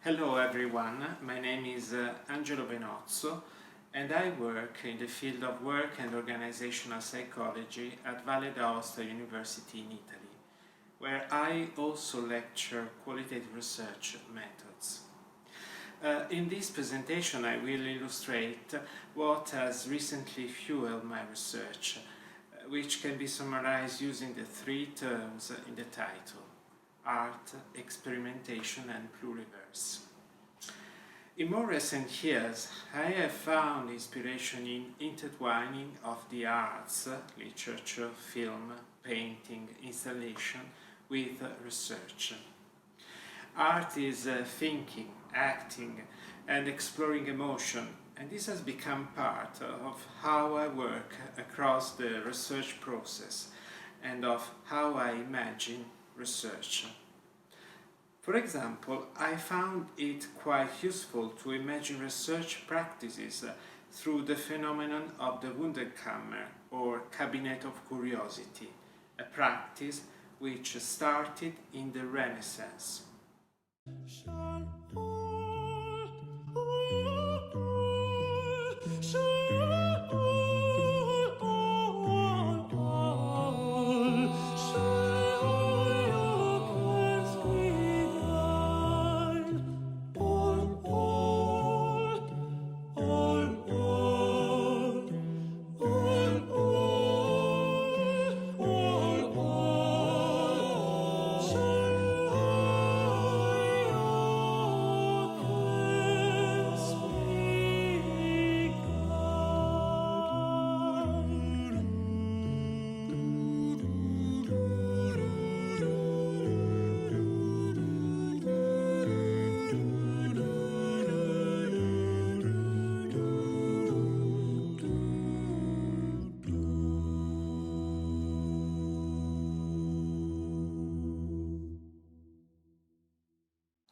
Hello everyone, my name is Angelo Benozzo and I work in the field of work and organizational psychology at Valle d'Aosta University in Italy, where I also lecture qualitative research methods. In this presentation I will illustrate what has recently fueled my research, which can be summarized using the three terms in the title: art, experimentation and pluriverse. In more recent years, I have found inspiration in intertwining of the arts, literature, film, painting, installation, with research. Art is thinking, acting, and exploring emotion, and this has become part of how I work across the research process and of how I imagine research. For example, I found it quite useful to imagine research practices through the phenomenon of the Wunderkammer, or Cabinet of Curiosity, a practice which started in the Renaissance.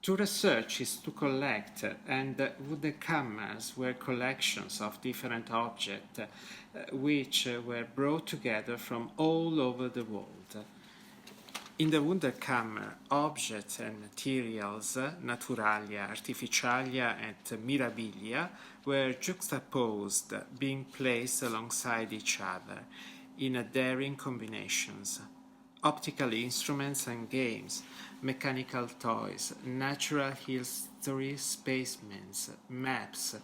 To research is to collect, and Wunderkammers were collections of different objects which were brought together from all over the world. In the Wunderkammer, objects and materials, naturalia, artificialia and mirabilia, were juxtaposed, being placed alongside each other in daring combinations. Optical instruments and games, mechanical toys, natural history specimens, maps,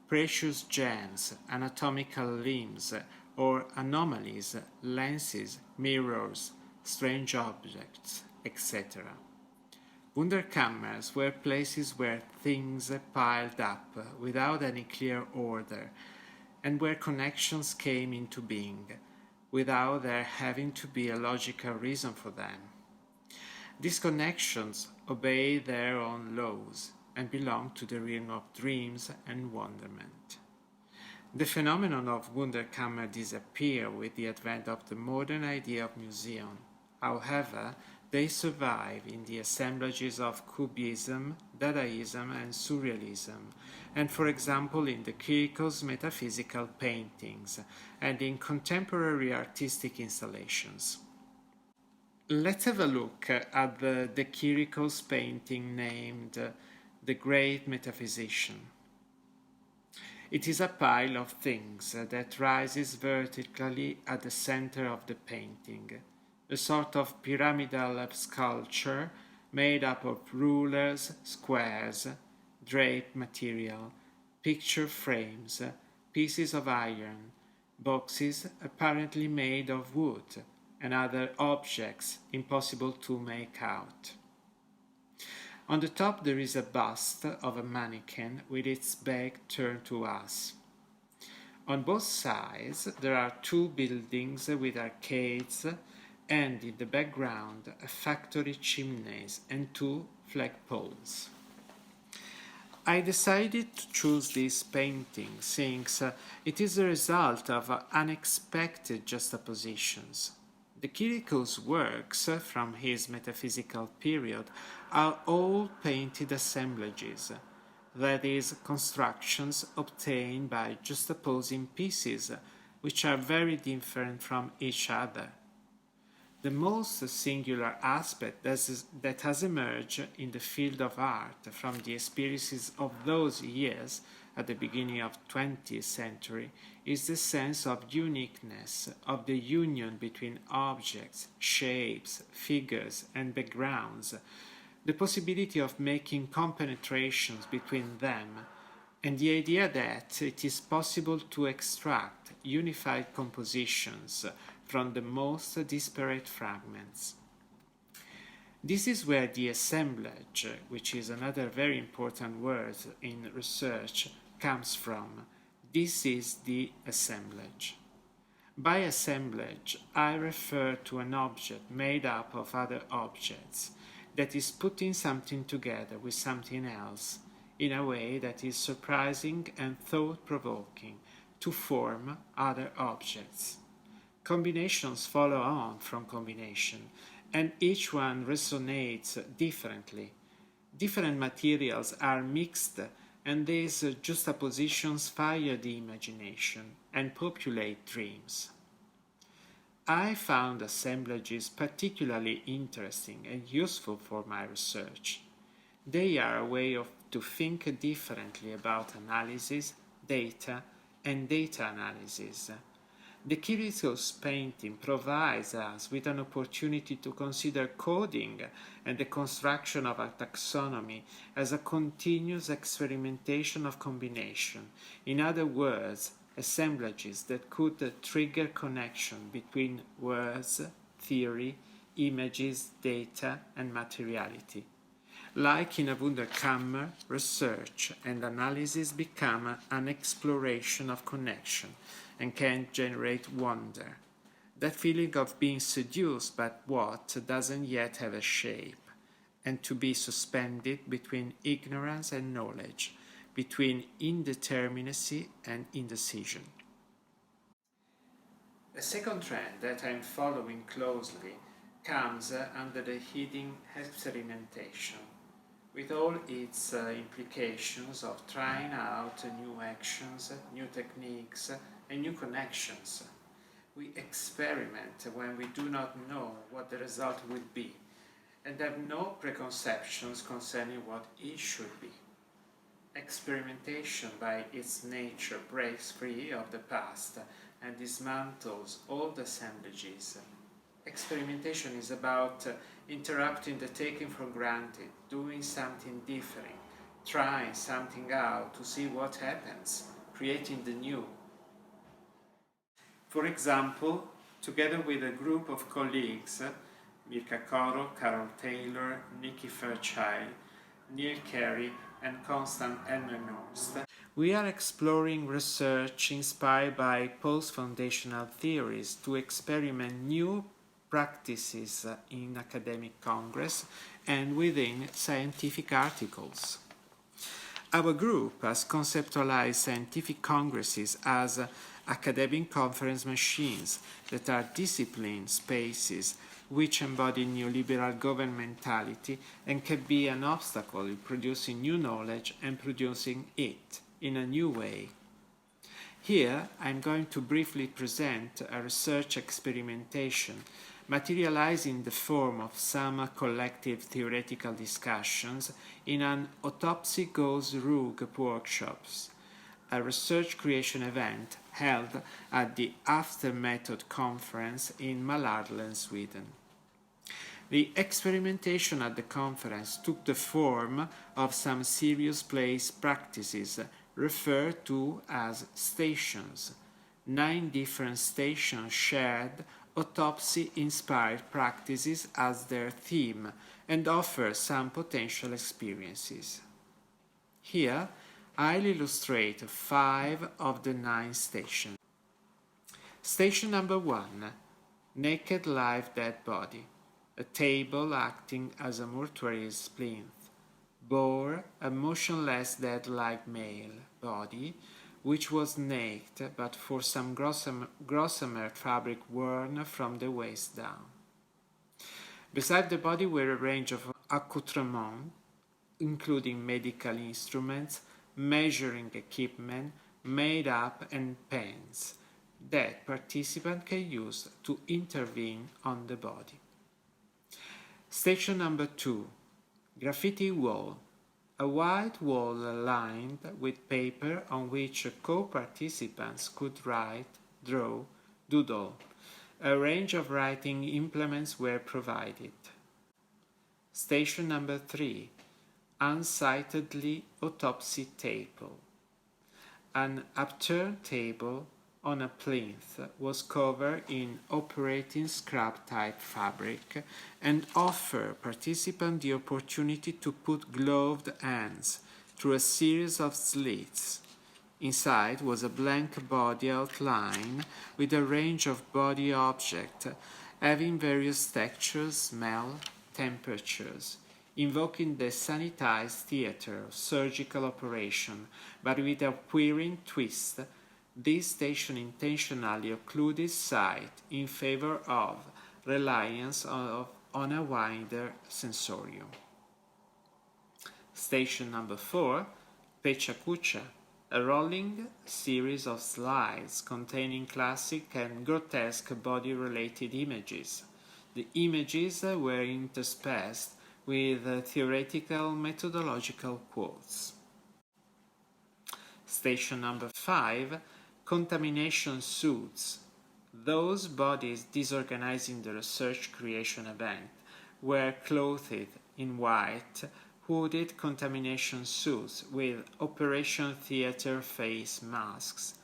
precious gems, anatomical limbs or anomalies, lenses, mirrors, strange objects, etc. Wunderkammers were places where things piled up without any clear order, and where connections came into being, without there having to be a logical reason for them. These connections obey their own laws and belong to the realm of dreams and wonderment. The phenomenon of Wunderkammer disappeared with the advent of the modern idea of museum. However, they survive in the assemblages of Cubism, Dadaism and Surrealism, and for example in de Chirico's metaphysical paintings and in contemporary artistic installations. Let's have a look at the de Chirico's painting named The Great Metaphysician. It is a pile of things that rises vertically at the center of the painting, a sort of pyramidal sculpture made up of rulers, squares, draped material, picture frames, pieces of iron, boxes apparently made of wood, and other objects impossible to make out. On the top there is a bust of a mannequin with its back turned to us. On both sides there are two buildings with arcades, and in the background a factory chimneys and two flagpoles. I decided to choose this painting since it is the result of unexpected juxtapositions. De Chirico's works from his metaphysical period are all painted assemblages, that is, constructions obtained by juxtaposing pieces which are very different from each other. The most singular aspect that has emerged in the field of art from the experiences of those years at the beginning of the 20th century is the sense of uniqueness, of the union between objects, shapes, figures, and backgrounds, the possibility of making compenetrations between them, and the idea that it is possible to extract unified compositions from the most disparate fragments. This is where the assemblage, which is another very important word in research, comes from. This is the assemblage. By assemblage, I refer to an object made up of other objects that is putting something together with something else in a way that is surprising and thought-provoking to form other objects. Combinations follow on from combination, and each one resonates differently. Different materials are mixed, and these juxtapositions fire the imagination and populate dreams. I found assemblages particularly interesting and useful for my research. They are a way to think differently about analysis, data, and data analysis. The Kyriakos painting provides us with an opportunity to consider coding and the construction of a taxonomy as a continuous experimentation of combination. In other words, assemblages that could trigger connection between words, theory, images, data, and materiality. Like in a Wunderkammer, research and analysis become an exploration of connection and can generate wonder. That feeling of being seduced by what doesn't yet have a shape, and to be suspended between ignorance and knowledge, between indeterminacy and indecision. A second trend that I'm following closely comes under the heading experimentation, with all its implications of trying out new actions, new techniques, and new connections. We experiment when we do not know what the result will be, and have no preconceptions concerning what it should be. Experimentation by its nature breaks free of the past and dismantles old assemblages. Experimentation is about interrupting the taking for granted, doing something different, trying something out to see what happens, creating the new. For example, together with a group of colleagues, Mirka Coro, Carol Taylor, Nikki Fairchild, Neil Carey, and Constant Elmer-Norst, we are exploring research inspired by post-foundational theories to experiment new practices in academic congress and within scientific articles. Our group has conceptualized scientific congresses as academic conference machines that are discipline spaces which embody neoliberal governmentality and can be an obstacle in producing new knowledge and producing it in a new way. Here, I'm going to briefly present a research experimentation materializing in the form of some collective theoretical discussions in an Autopsy Goes Rogue workshops, a research creation event held at the After Method conference in Mälardalen, Sweden. The experimentation at the conference took the form of some serious place practices referred to as stations. 9 different stations shared autopsy-inspired practices as their theme and offer some potential experiences. Here, I'll illustrate 5 of the 9 stations. Station number 1, Naked Live Dead Body, a table acting as a mortuary plinth. Bore, a motionless dead-like male body, which was naked but for some gossamer fabric worn from the waist down. Beside the body were a range of accoutrements, including medical instruments, measuring equipment, made-up and pens. that participant can use to intervene on the body. Station number 2. Graffiti wall. A white wall lined with paper on which co-participants could write, draw, doodle. A range of writing implements were provided. Station number 3. Unsightly autopsy table. An upturned table on a plinth was covered in operating scrap-type fabric and offered participants the opportunity to put gloved hands through a series of slits. Inside was a blank body outline with a range of body objects having various textures, smell, temperatures, invoking the sanitized theater of surgical operation, but with a queering twist. This station intentionally occluded sight in favor of reliance on a wider sensorium. Station number 4, Pecha Kucha, a rolling series of slides containing classic and grotesque body-related images. The images were interspersed with theoretical methodological quotes. Station number 5, Contamination suits. Those bodies disorganizing the research creation event were clothed in white, hooded contamination suits with operation theater face masks,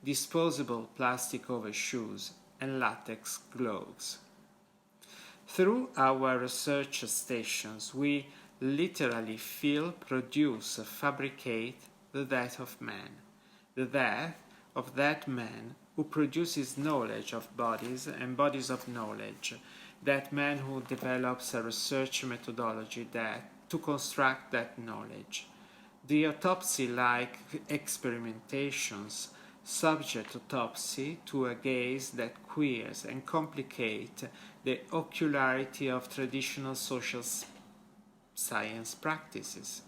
disposable plastic overshoes, and latex gloves. Through our research stations, we literally feel, produce, fabricate the death of man, the death of that man who produces knowledge of bodies and bodies of knowledge, that man who develops a research methodology to construct that knowledge. The autopsy-like experimentations subject autopsy to a gaze that queers and complicates the ocularity of traditional social science practices.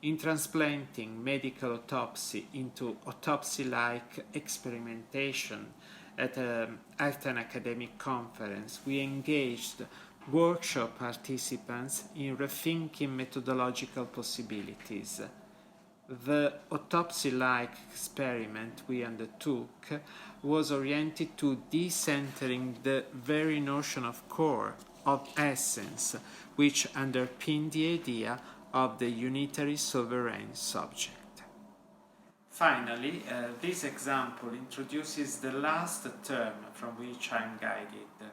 In transplanting medical autopsy into autopsy-like experimentation at an academic conference, we engaged workshop participants in rethinking methodological possibilities. The autopsy-like experiment we undertook was oriented to decentering the very notion of core, of essence, which underpinned the idea of the unitary sovereign subject. Finally, this example introduces the last term from which I am guided.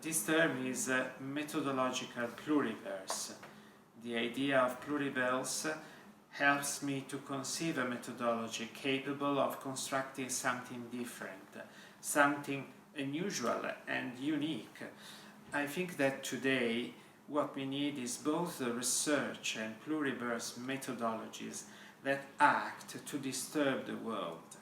This term is methodological pluriverse. The idea of pluriverse helps me to conceive a methodology capable of constructing something different, something unusual and unique. I think that today what we need is both the research and pluriverse methodologies that act to disturb the world,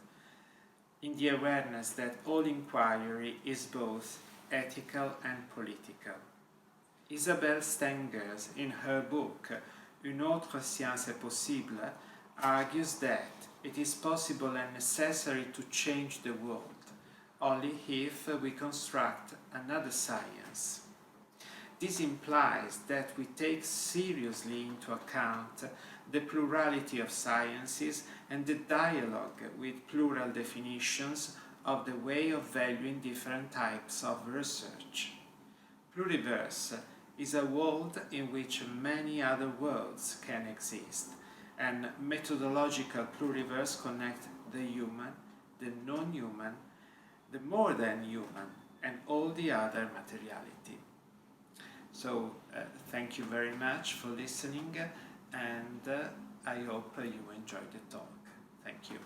in the awareness that all inquiry is both ethical and political. Isabelle Stengers, in her book Une autre science est possible, argues that it is possible and necessary to change the world, only if we construct another science. This implies that we take seriously into account the plurality of sciences and the dialogue with plural definitions of the way of valuing different types of research. Pluriverse is a world in which many other worlds can exist, and methodological pluriverse connect the human, the non-human, the more than human, and all the other materiality. So, thank you very much for listening, and I hope you enjoyed the talk. Thank you.